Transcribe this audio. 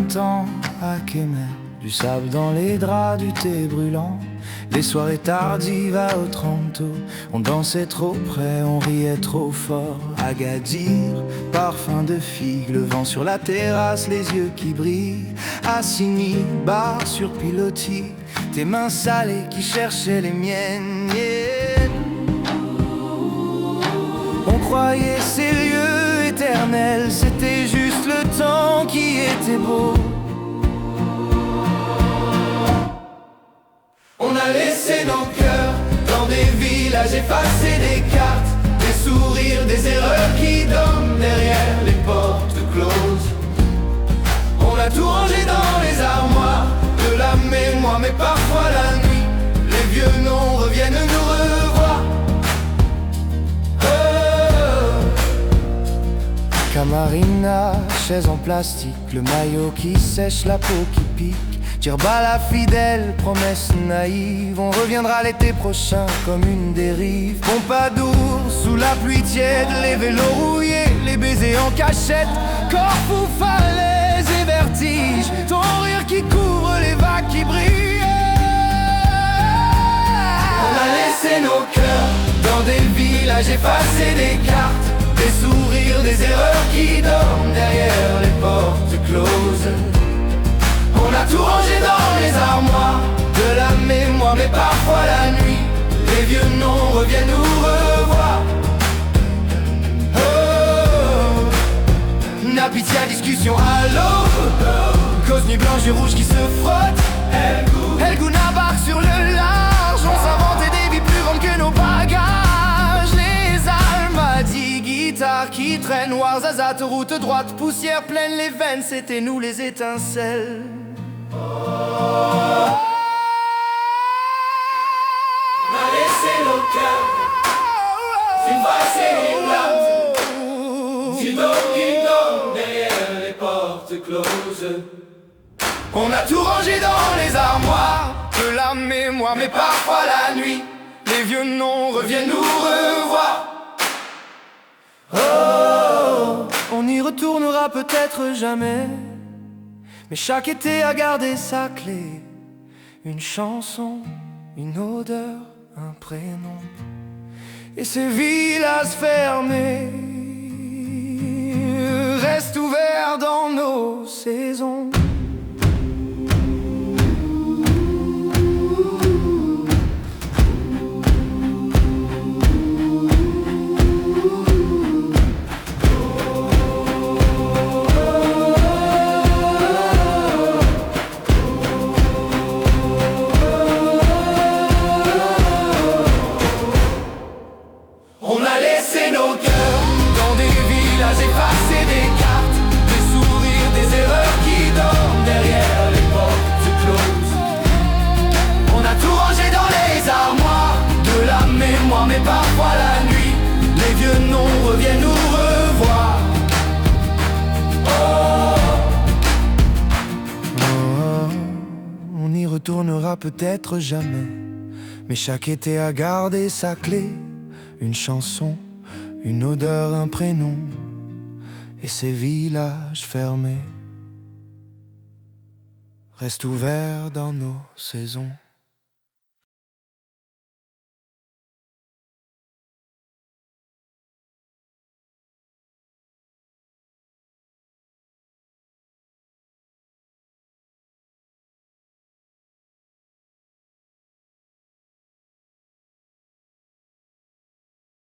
printemps à Kemet, du sable dans les draps, du thé brûlant. Les soirées tardives à Otranto, on dansait trop près, on riait trop fort. Agadir, parfum de figue, le vent sur la terrasse, les yeux qui brillent. Assigny, bar sur pilotis, tes mains salées qui cherchaient les miennes. Yeah. On croyait ces lieux éternels, c'était juste le temps qui était beau. On a laissé nos cœurs dans des villages, effacé des cartes, des sourires, des erreurs qui dorment derrière les portes closes. On a tout rangé dans les armoires de la mémoire, mais parfois la nuit, les vieux noms reviennent nous revoir. Camarina, chaise en plastique, le maillot qui sèche, la peau qui pique. Djerba la fidèle, promesse naïve, on reviendra l'été prochain comme une dérive. Pompadour, sous la pluie tiède, les vélos rouillés, les baisers en cachette. Corfou, falaise et vertige, ton rire qui couvre les vagues qui brillent. On a laissé nos cœurs dans des villages, effacé des cartes, des sourires, des erreurs qui dorment derrière les portes closes. On a tout rangé dans les armoires de la mémoire, mais parfois la nuit, les vieux noms reviennent nous revoir. Oh, Napitia, discussion à l'eau, cause nuit blanche et rouge qui se frottent. Elgouna barque sur le large, on s'inventait des vies plus grandes que nos bagages. Les almadies, guitares qui traînent, Ouarzazate, route droite, poussière pleine les veines, c'était nous les étincelles. On a laissé nos cœurs une face et une larme, qui dorment derrière les portes closes. On a tout rangé dans les armoires de la mémoire, mais parfois la nuit, les vieux noms reviennent nous revoir. Oh, on n'y retournera peut-être jamais, mais chaque été a gardé sa clé. Une chanson, une odeur, un prénom, et ces villages fermés restent ouverts dans nos saisons. Effacer des cartes, des sourires, des erreurs qui dorment derrière les portes closes. On a tout rangé dans les armoires de la mémoire, mais parfois la nuit, les vieux noms reviennent nous revoir. Oh, on n'y retournera peut-être jamais, mais chaque été a gardé sa clé. Une chanson, une odeur, un prénom, et ces villages fermés restent ouverts dans nos saisons.